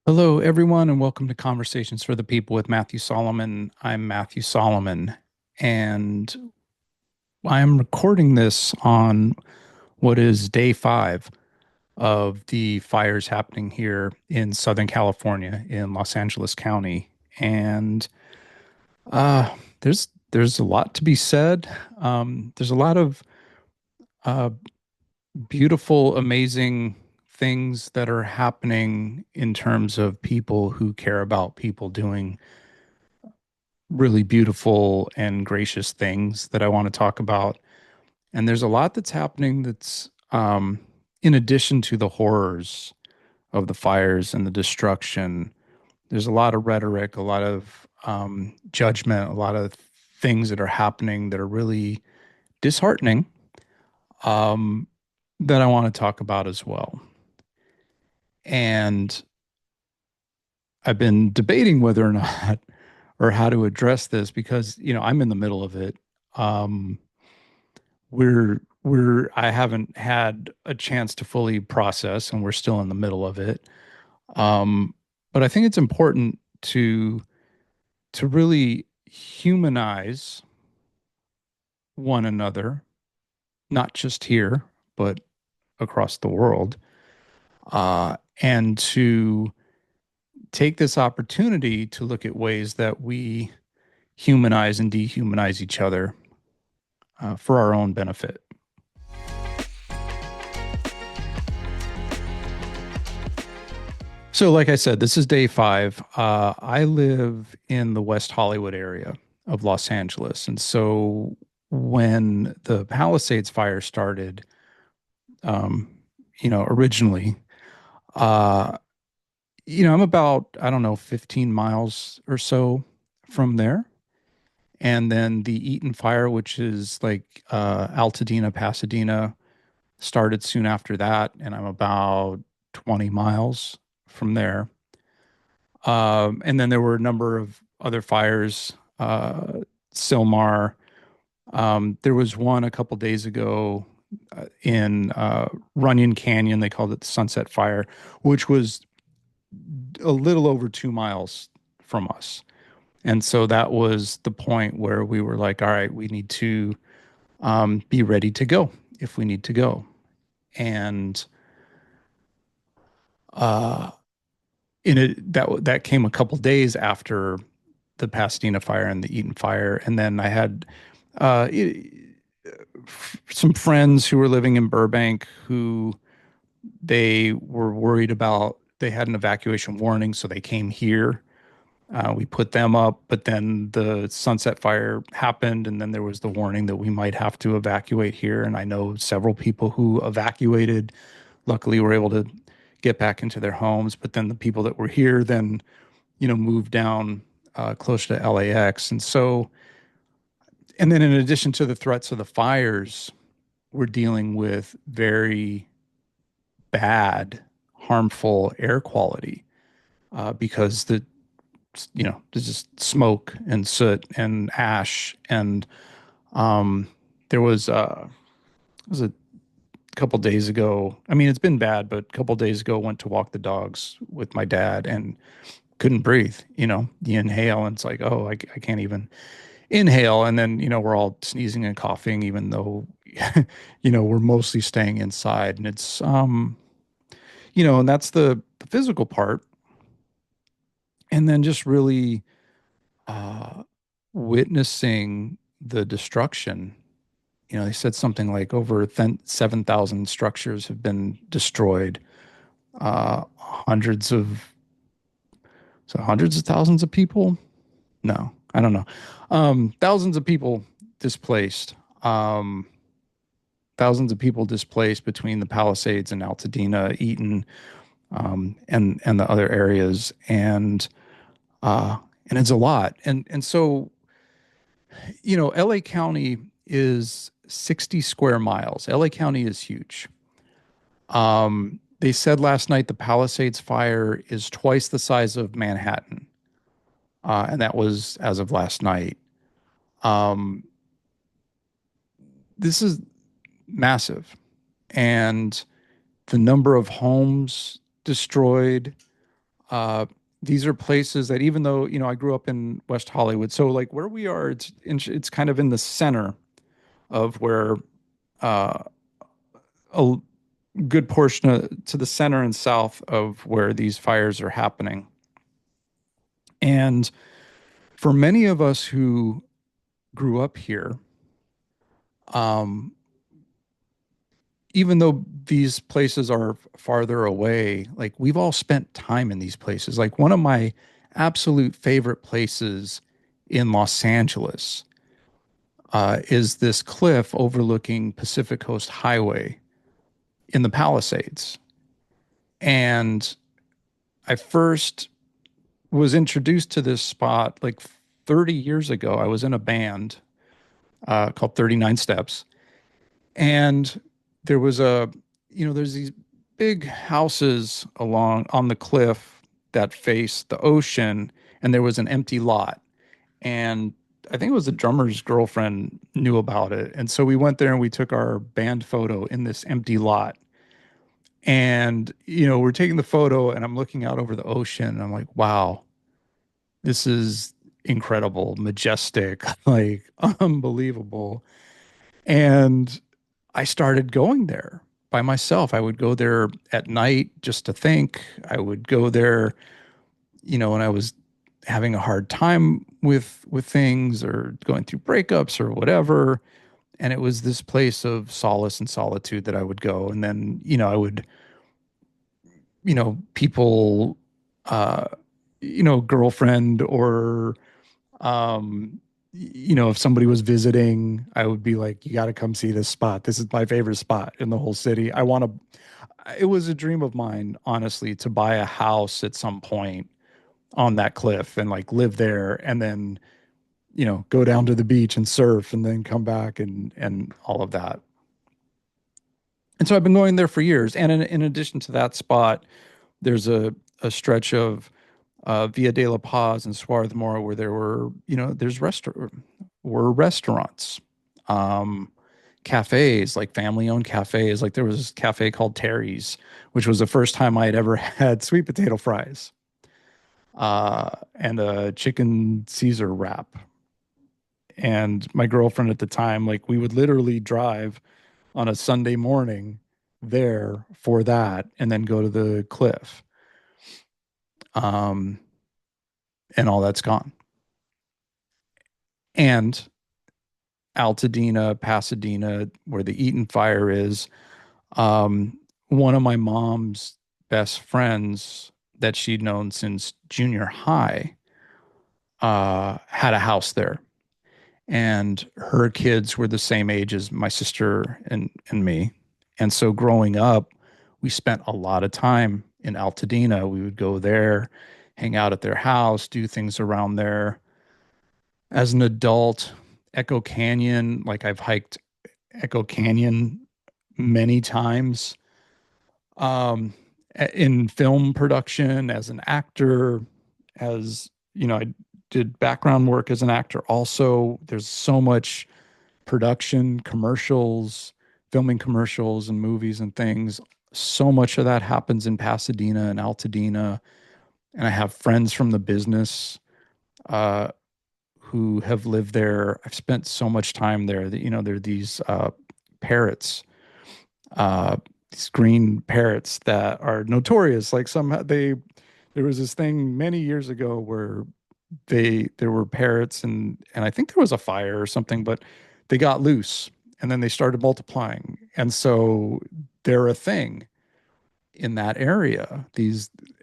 Hello, everyone, and welcome to Conversations for the People with Matthew Solomon. I'm Matthew Solomon, and I'm recording this on what is day 5 of the fires happening here in Southern California in Los Angeles County. And uh, there's a lot to be said. There's a lot of uh, beautiful, amazing things that are happening in terms of people who care about people doing really beautiful and gracious things that I want to talk about. And there's a lot that's happening that's in addition to the horrors of the fires and the destruction. There's a lot of rhetoric, a lot of judgment, a lot of things that are happening that are really disheartening, um, that I want to talk about as well. And I've been debating whether or not or how to address this because, I'm in the middle of it. Um, I haven't had a chance to fully process and we're still in the middle of it. Um, but I think it's important to really humanize one another, not just here, but across the world, and to take this opportunity to look at ways that we humanize and dehumanize each other for our own benefit. So, like I said, this is day 5. I live in the West Hollywood area of Los Angeles. And so when the Palisades fire started, um, originally, uh, I'm about, I don't know, 15 miles or so from there. And then the Eaton fire, which is like Altadena, Pasadena, started soon after that. And I'm about 20 miles from there. And then there were a number of other fires, Silmar. There was one a couple days ago in Runyon Canyon. They called it the Sunset Fire, which was a little over 2 miles from us. And so that was the point where we were like, all right, we need to be ready to go if we need to go. And uh, that came a couple days after the Pasadena fire and the Eaton fire, and then I had uh, some friends who were living in Burbank who they were worried about. They had an evacuation warning, so they came here. We put them up, but then the Sunset Fire happened, and then there was the warning that we might have to evacuate here. And I know several people who evacuated. Luckily, were able to get back into their homes, but then the people that were here then moved down closer to LAX. And so, and then in addition to the threats of the fires, we're dealing with very bad, harmful air quality because there's just smoke and soot and ash. And um, it was a couple days ago. I mean, it's been bad, but a couple days ago, went to walk the dogs with my dad and couldn't breathe. You inhale and it's like, oh, I can't even inhale. And then, we're all sneezing and coughing, even though, we're mostly staying inside. And it's, and that's the physical part. And then just really uh, witnessing the destruction. They said something like over 7,000 structures have been destroyed. Hundreds of, so hundreds of thousands of people. No, I don't know. Thousands of people displaced. Um, Thousands of people displaced between the Palisades and Altadena, Eaton, and the other areas, and it's a lot. And so L.A. County is 60 square miles. L.A. County is huge. They said last night the Palisades fire is twice the size of Manhattan, and that was as of last night. Um, this is massive, and the number of homes destroyed, Uh, these are places that even though, I grew up in West Hollywood, so like where we are, it's kind of in the center of where uh, a good portion to the center and south of where these fires are happening. And for many of us who grew up here, um, even though these places are farther away, like we've all spent time in these places. Like one of my absolute favorite places in Los Angeles is this cliff overlooking Pacific Coast Highway in the Palisades. And I first was introduced to this spot like 30 years ago. I was in a band called 39 Steps. And there was there's these big houses along on the cliff that face the ocean, and there was an empty lot. And I think it was the drummer's girlfriend knew about it. And so we went there and we took our band photo in this empty lot. And, we're taking the photo and I'm looking out over the ocean and I'm like, wow, this is incredible, majestic, like unbelievable. And I started going there by myself. I would go there at night just to think. I would go there, when I was having a hard time with things or going through breakups or whatever. And it was this place of solace and solitude that I would go. And then, I would, people, uh, girlfriend or if somebody was visiting, I would be like, you got to come see this spot. This is my favorite spot in the whole city. It was a dream of mine, honestly, to buy a house at some point on that cliff and like live there and then, go down to the beach and surf and then come back and all of that. And so I've been going there for years. And in addition to that spot, there's a stretch of Via de la Paz and Swarthmore where there were, were restaurants, um, cafes, like family-owned cafes. Like there was this cafe called Terry's, which was the first time I had ever had sweet potato fries, and a chicken Caesar wrap. And my girlfriend at the time, like we would literally drive on a Sunday morning there for that and then go to the cliff. Um, and all that's gone. And Altadena, Pasadena, where the Eaton fire is, one of my mom's best friends that she'd known since junior high had a house there. And her kids were the same age as my sister and me. And so growing up, we spent a lot of time in Altadena. We would go there, hang out at their house, do things around there. As an adult, Echo Canyon, like I've hiked Echo Canyon many times. In film production, as an actor, as I did background work as an actor also. There's so much production, commercials, filming commercials and movies and things. So much of that happens in Pasadena and Altadena. And I have friends from the business uh, who have lived there. I've spent so much time there that, there are these parrots, uh, these green parrots that are notorious. Like there was this thing many years ago where there were parrots and I think there was a fire or something, but they got loose and then they started multiplying. And so they're a thing in that area.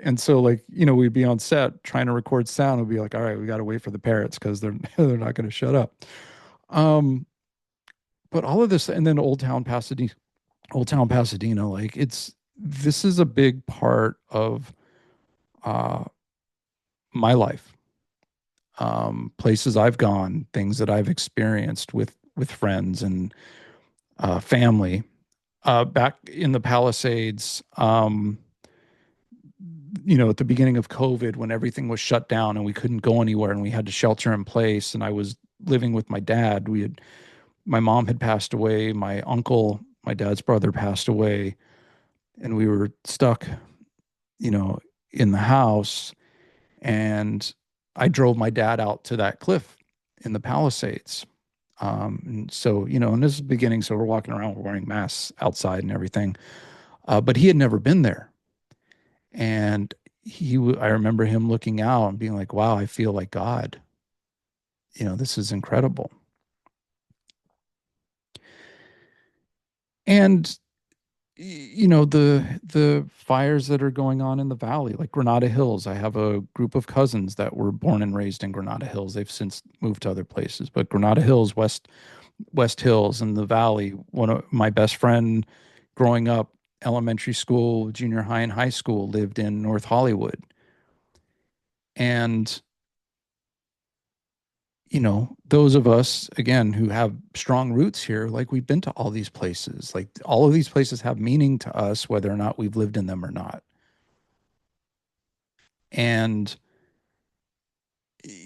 And so like, we'd be on set trying to record sound. We'd be like, all right, we got to wait for the parrots because they're they're not going to shut up. Um, but all of this, and then Old Town Pasadena, like this is a big part of uh my life. Places I've gone, things that I've experienced with friends and family. Back in the Palisades, at the beginning of COVID, when everything was shut down and we couldn't go anywhere and we had to shelter in place, and I was living with my dad. My mom had passed away, my uncle, my dad's brother passed away, and we were stuck, you know, in the house, and I drove my dad out to that cliff in the Palisades. And so, and this is the beginning. So we're walking around, we're wearing masks outside and everything. But he had never been there. And I remember him looking out and being like, wow, I feel like God. This is incredible. And the fires that are going on in the valley, like Granada Hills. I have a group of cousins that were born and raised in Granada Hills. They've since moved to other places, but Granada Hills, West Hills in the valley. One of my best friend growing up, elementary school, junior high, and high school, lived in North Hollywood. And those of us, again, who have strong roots here, like we've been to all these places. Like all of these places have meaning to us, whether or not we've lived in them or not. And,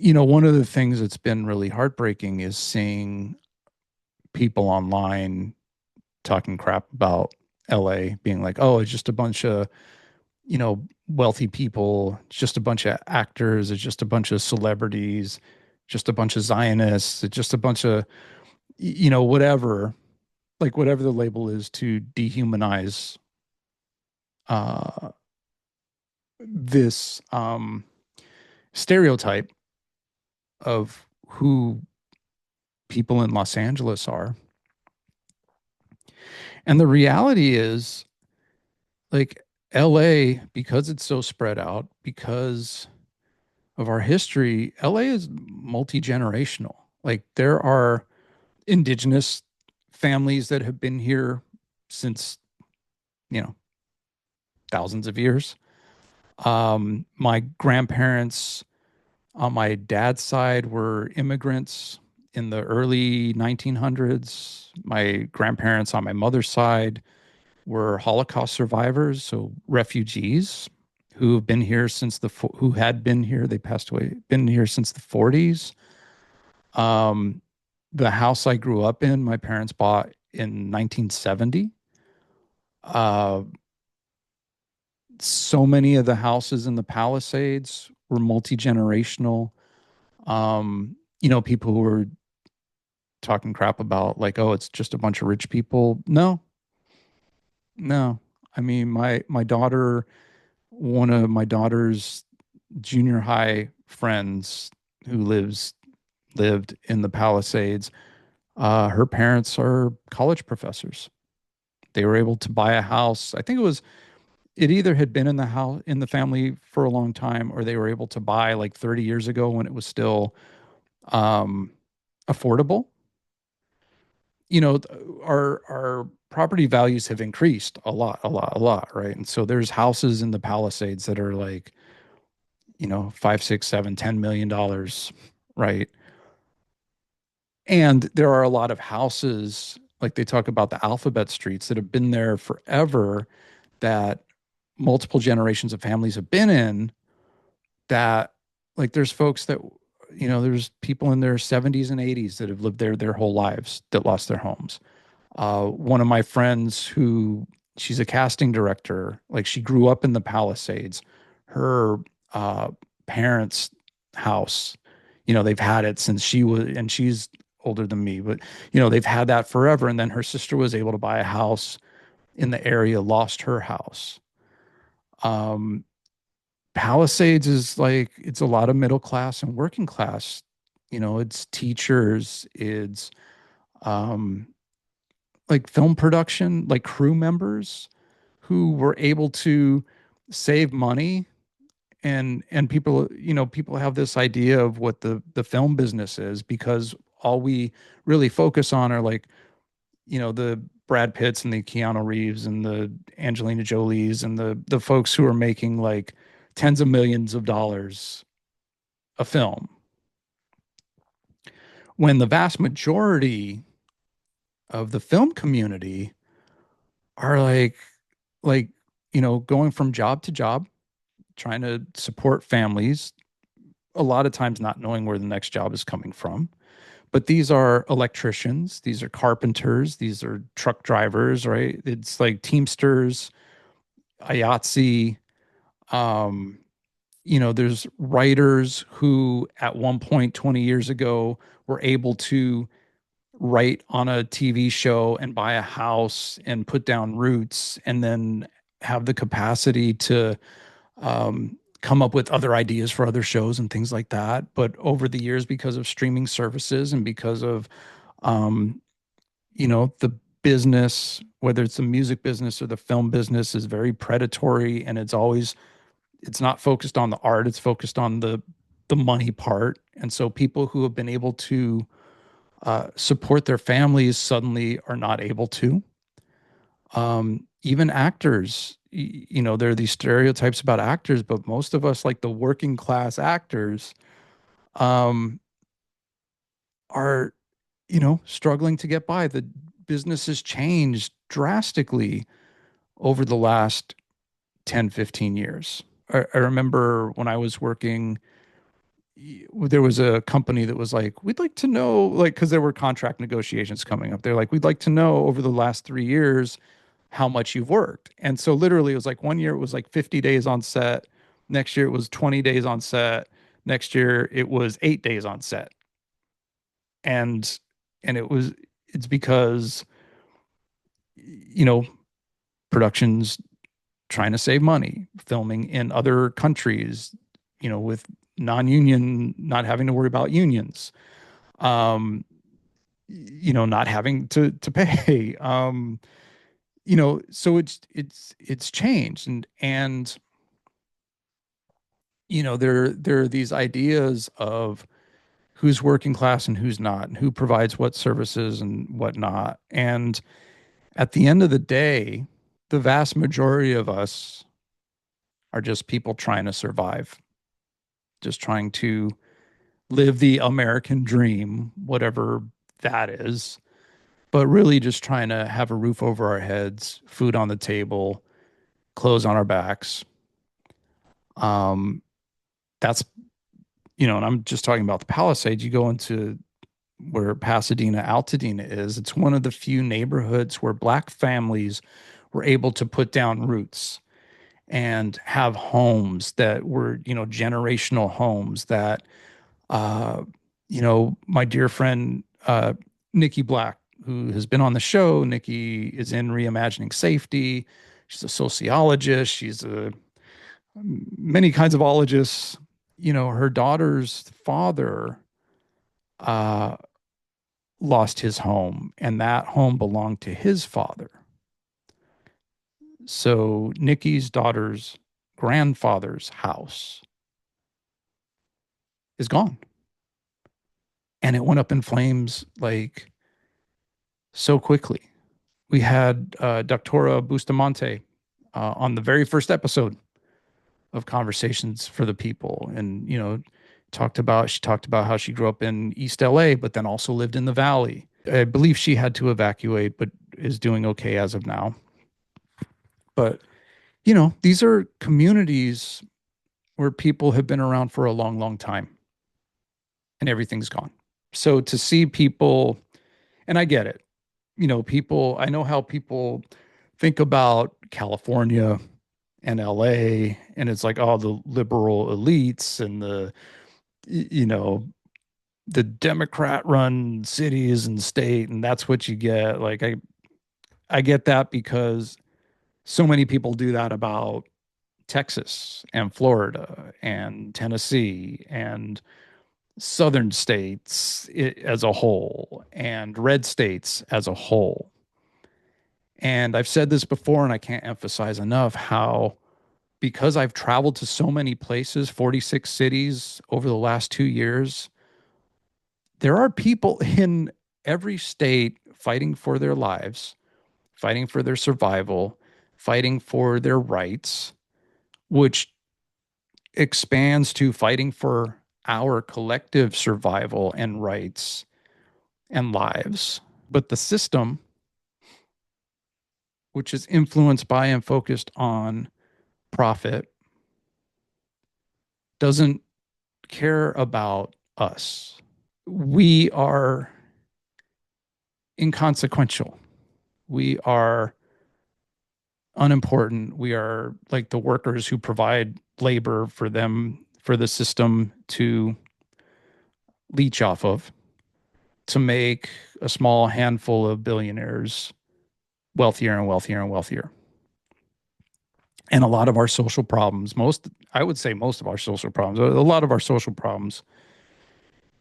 one of the things that's been really heartbreaking is seeing people online talking crap about LA, being like, oh, it's just a bunch of, wealthy people, it's just a bunch of actors, it's just a bunch of celebrities, just a bunch of Zionists, it's just a bunch of, whatever, like whatever the label is to dehumanize uh, this stereotype of who people in Los Angeles are. And the reality is, like, LA, because it's so spread out, because of our history, LA is multi generational. Like, there are indigenous families that have been here since, you know, thousands of years. My grandparents on my dad's side were immigrants in the early 1900s. My grandparents on my mother's side were Holocaust survivors, so refugees who have been here who had been here, they passed away, been here since the 40s. Um, the house I grew up in, my parents bought in 1970. Uh, so many of the houses in the Palisades were multi-generational. People who were talking crap about like, oh, it's just a bunch of rich people. No, no. I mean, my daughter, one of my daughter's junior high friends who lived in the Palisades, her parents are college professors. They were able to buy a house. I think it either had been in the house in the family for a long time, or they were able to buy like 30 years ago when it was still um, affordable. Our property values have increased a lot, a lot, a lot, right? And so there's houses in the Palisades that are like, five, six, seven, $10 million, right? And there are a lot of houses, like they talk about the alphabet streets that have been there forever, that multiple generations of families have been in, that like there's folks that, there's people in their 70s and 80s that have lived there their whole lives that lost their homes. One of my friends she's a casting director, like she grew up in the Palisades. Her uh, parents' house, they've had it since and she's older than me, but, they've had that forever. And then her sister was able to buy a house in the area, lost her house. Um, Palisades is like, it's a lot of middle class and working class. It's teachers, it's um, like film production, like crew members who were able to save money. And people have this idea of what the film business is, because all we really focus on are like, the Brad Pitts and the Keanu Reeves and the Angelina Jolies and the folks who are making like tens of millions of dollars a film, when the vast majority of the film community are like going from job to job, trying to support families, a lot of times not knowing where the next job is coming from. But these are electricians, these are carpenters, these are truck drivers, right? It's like Teamsters, IATSE, Um, there's writers who at one point 20 years ago were able to write on a TV show and buy a house and put down roots and then have the capacity to come up with other ideas for other shows and things like that. But over the years, because of streaming services and because of, um, the business, whether it's the music business or the film business, is very predatory, and it's not focused on the art, it's focused on the money part. And so people who have been able to support their families suddenly are not able to. Even actors, there are these stereotypes about actors, but most of us, like the working class actors, um, are, struggling to get by. The business has changed drastically over the last 10, 15 years. I remember when I was working, there was a company that was like, we'd like to know, like, because there were contract negotiations coming up. They're like, we'd like to know over the last 3 years how much you've worked. And so literally it was like one year it was like 50 days on set. Next year it was 20 days on set. Next year it was 8 days on set. And it's because, you know, productions trying to save money, filming in other countries, with non-union, not having to worry about unions, um, not having to pay. So it's changed, and there are these ideas of who's working class and who's not, and who provides what services and whatnot. And at the end of the day, the vast majority of us are just people trying to survive, just trying to live the American dream, whatever that is, but really just trying to have a roof over our heads, food on the table, clothes on our backs. Um, that's, and I'm just talking about the Palisades. You go into where Pasadena, Altadena is, it's one of the few neighborhoods where Black families were able to put down roots and have homes that were, generational homes that, uh, my dear friend, Nikki Black, who has been on the show. Nikki is in Reimagining Safety. She's a sociologist. She's a many kinds of ologists. Her daughter's father uh, lost his home, and that home belonged to his father. So Nikki's daughter's grandfather's house is gone. And it went up in flames like so quickly. We had Doctora Bustamante on the very first episode of Conversations for the People. And, she talked about how she grew up in East LA, but then also lived in the Valley. I believe she had to evacuate, but is doing okay as of now. But, these are communities where people have been around for a long, long time and everything's gone. So to see people, and I get it, I know how people think about California and LA, and it's like, oh, the liberal elites and you know, the Democrat run cities and state, and that's what you get. Like, I get that because so many people do that about Texas and Florida and Tennessee and southern states as a whole and red states as a whole. And I've said this before, and I can't emphasize enough how, because I've traveled to so many places, 46 cities over the last 2 years, there are people in every state fighting for their lives, fighting for their survival, fighting for their rights, which expands to fighting for our collective survival and rights and lives. But the system, which is influenced by and focused on profit, doesn't care about us. We are inconsequential. We are unimportant. We are like the workers who provide labor for them, for the system to leech off of, to make a small handful of billionaires wealthier and wealthier and wealthier. And a lot of our social problems, I would say most of our social problems, a lot of our social problems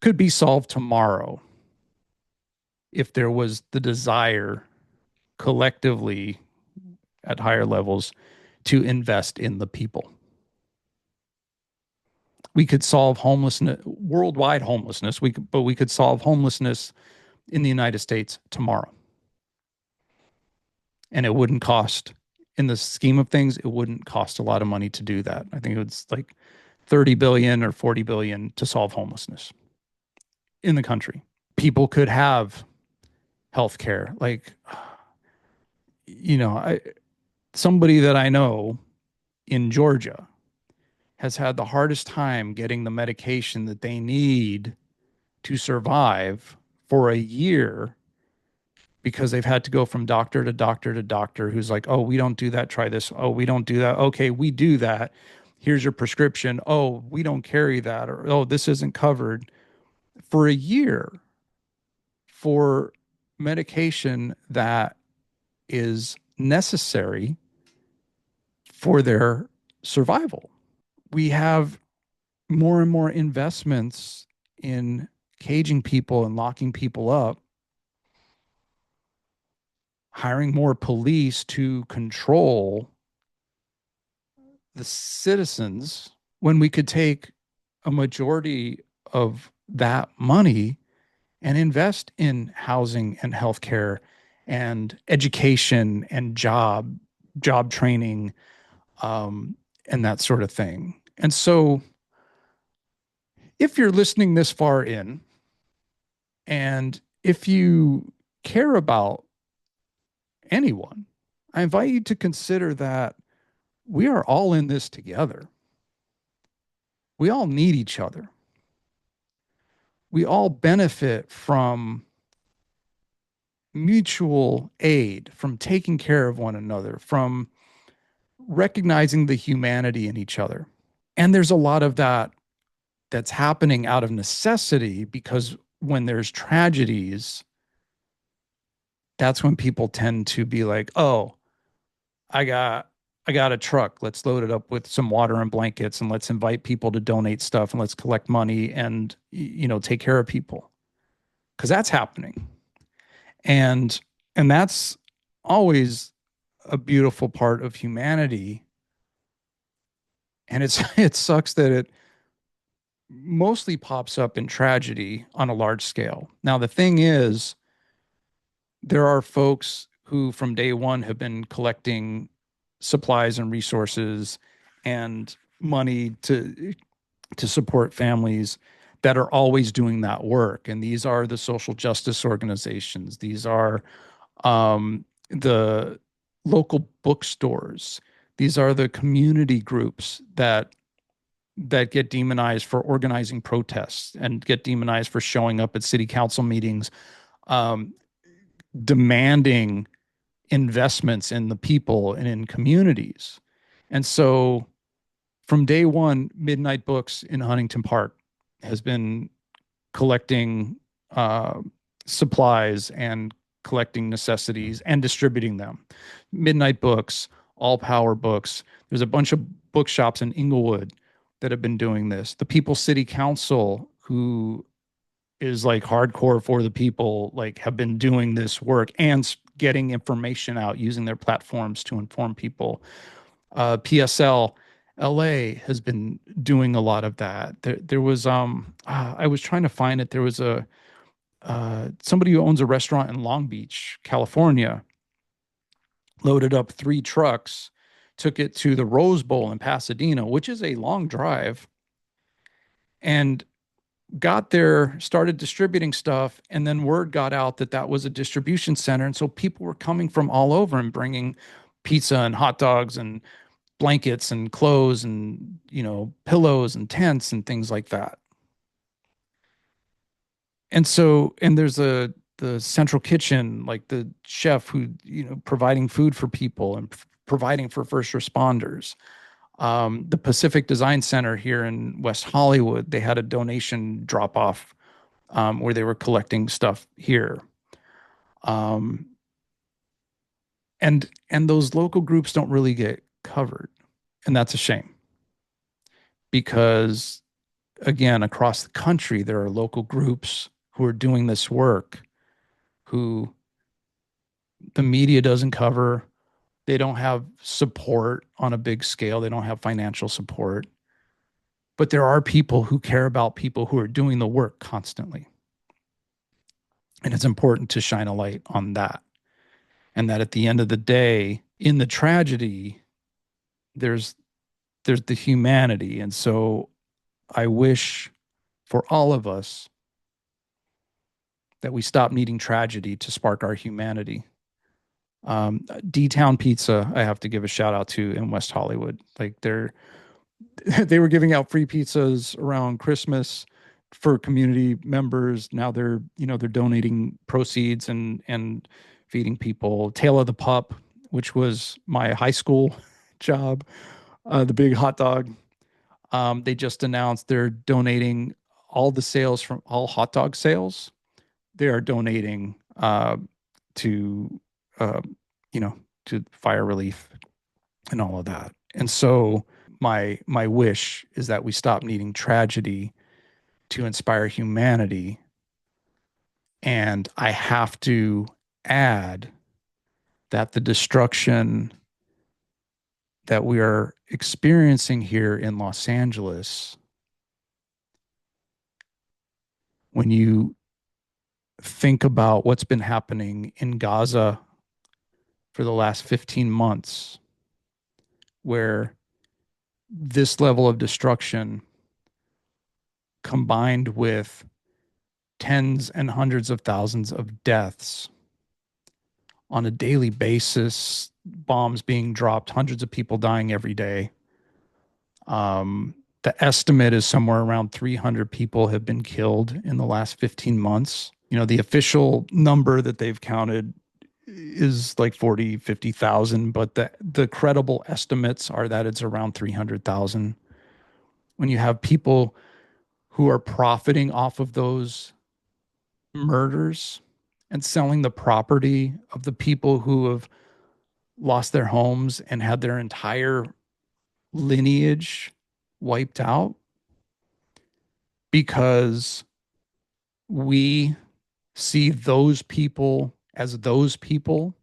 could be solved tomorrow if there was the desire collectively at higher levels to invest in the people. We could solve homelessness, worldwide homelessness. But we could solve homelessness in the United States tomorrow, and it wouldn't cost, in the scheme of things, it wouldn't cost a lot of money to do that. I think it was like 30 billion or 40 billion to solve homelessness in the country. People could have health care. Like, somebody that I know in Georgia has had the hardest time getting the medication that they need to survive for a year because they've had to go from doctor to doctor to doctor who's like, oh, we don't do that. Try this. Oh, we don't do that. Okay, we do that. Here's your prescription. Oh, we don't carry that. Or, oh, this isn't covered for a year for medication that is necessary for their survival. We have more and more investments in caging people and locking people up, hiring more police to control the citizens when we could take a majority of that money and invest in housing and healthcare and education and job training, and that sort of thing. And so if you're listening this far in, and if you care about anyone, I invite you to consider that we are all in this together. We all need each other. We all benefit from mutual aid, from taking care of one another, from recognizing the humanity in each other. And there's a lot of that that's happening out of necessity, because when there's tragedies, that's when people tend to be like, oh, I got I got a truck. Let's load it up with some water and blankets, and let's invite people to donate stuff, and let's collect money and take care of people, because that's happening. And that's always a beautiful part of humanity. And it sucks that it mostly pops up in tragedy on a large scale. Now, the thing is, there are folks who from day one have been collecting supplies and resources and money to support families that are always doing that work. And these are the social justice organizations. These are the local bookstores. These are the community groups that get demonized for organizing protests and get demonized for showing up at city council meetings, um, demanding investments in the people and in communities. And so from day one, Midnight Books in Huntington Park has been collecting uh, supplies and collecting necessities and distributing them. Midnight Books, All Power Books. There's a bunch of bookshops in Inglewood that have been doing this. The People's City Council, who is like hardcore for the people, like have been doing this work and getting information out using their platforms to inform people. PSL LA has been doing a lot of that. There was I was trying to find it. There was a somebody who owns a restaurant in Long Beach, California, loaded up 3 trucks, took it to the Rose Bowl in Pasadena, which is a long drive, and got there, started distributing stuff, and then word got out that that was a distribution center. And so people were coming from all over and bringing pizza and hot dogs and blankets and clothes and, pillows and tents and things like that. And so, and there's the central kitchen, like the chef who, providing food for people and providing for first responders. The Pacific Design Center here in West Hollywood, they had a donation drop off where they were collecting stuff here. Um, and those local groups don't really get covered. And that's a shame because, again, across the country, there are local groups who are doing this work who the media doesn't cover. They don't have support on a big scale, they don't have financial support. But there are people who care about people who are doing the work constantly. And it's important to shine a light on that. And that at the end of the day, in the tragedy, there's there's the humanity. And so I wish for all of us that we stop needing tragedy to spark our humanity. D-Town Pizza, I have to give a shout out to in West Hollywood. Like they were giving out free pizzas around Christmas for community members. Now they're donating proceeds and feeding people. Tail of the Pup, which was my high school job, the big hot dog. They just announced they're donating all the sales from all hot dog sales. They are donating to uh, you know to fire relief and all of that. And so my wish is that we stop needing tragedy to inspire humanity. And I have to add that the destruction that we are experiencing here in Los Angeles, when you think about what's been happening in Gaza for the last 15 months, where this level of destruction combined with tens and hundreds of thousands of deaths on a daily basis, bombs being dropped, hundreds of people dying every day. The estimate is somewhere around 300 people have been killed in the last 15 months. The official number that they've counted is like 40, 50,000, but the credible estimates are that it's around 300,000. When you have people who are profiting off of those murders and selling the property of the people who have lost their homes and had their entire lineage wiped out because we see those people as those people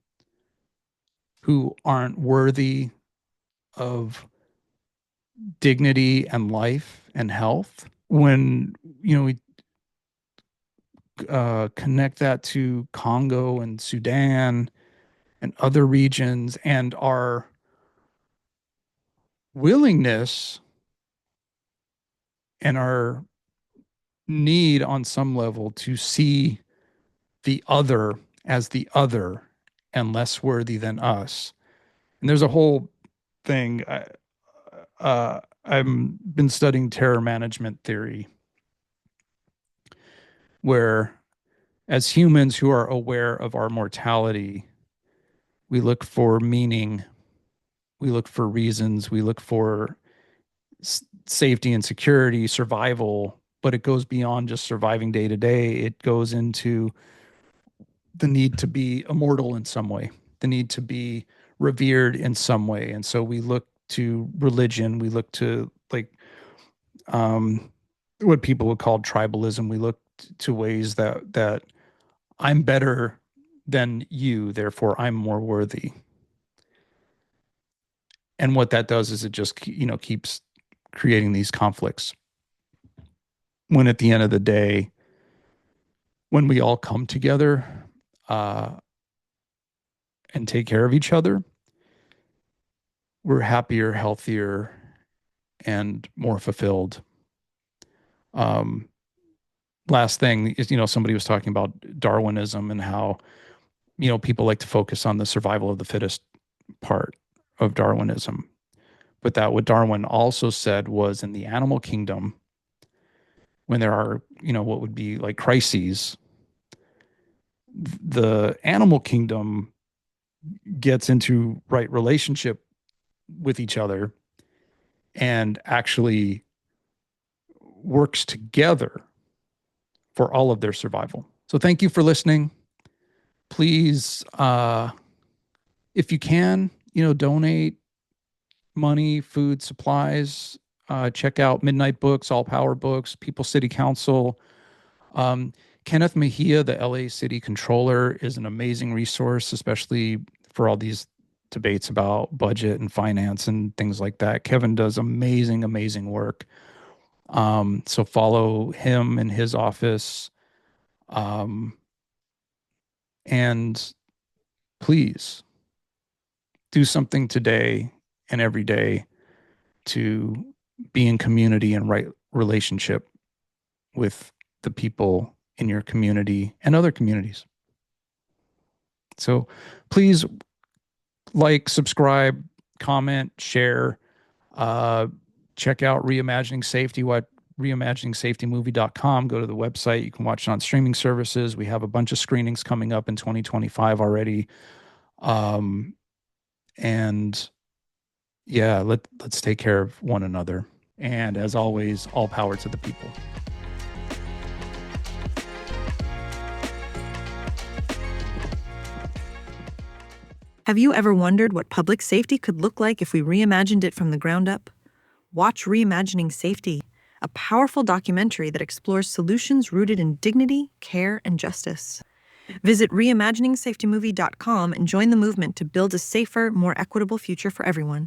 who aren't worthy of dignity and life and health. When we connect that to Congo and Sudan and other regions and our willingness and our need on some level to see the other as the other and less worthy than us. And there's a whole thing. I've been studying terror management theory, where as humans who are aware of our mortality, we look for meaning, we look for reasons, we look for safety and security, survival, but it goes beyond just surviving day to day. It goes into the need to be immortal in some way, the need to be revered in some way. And so we look to religion, we look to like what people would call tribalism. We look to ways that I'm better than you, therefore I'm more worthy. And what that does is it just keeps creating these conflicts. When at the end of the day, when we all come together uh, and take care of each other, we're happier, healthier, and more fulfilled. Um, Last thing is, somebody was talking about Darwinism and how, people like to focus on the survival of the fittest part of Darwinism. But that what Darwin also said was in the animal kingdom, when there are, what would be like crises, the animal kingdom gets into right relationship with each other and actually works together for all of their survival. So thank you for listening. Please, if you can, donate money, food, supplies. Check out Midnight Books, All Power Books, People City Council. Um, Kenneth Mejia, the LA City Controller, is an amazing resource, especially for all these debates about budget and finance and things like that. Kevin does amazing, amazing work. So follow him in his office. And please do something today and every day to be in community and right relationship with the people in your community and other communities. So please like, subscribe, comment, share, check out Reimagining Safety, what reimaginingsafetymovie.com. Go to the website. You can watch it on streaming services. We have a bunch of screenings coming up in 2025 already. And yeah, let's take care of one another. And as always, all power to the people. Have you ever wondered what public safety could look like if we reimagined it from the ground up? Watch Reimagining Safety, a powerful documentary that explores solutions rooted in dignity, care, and justice. Visit reimaginingsafetymovie.com and join the movement to build a safer, more equitable future for everyone.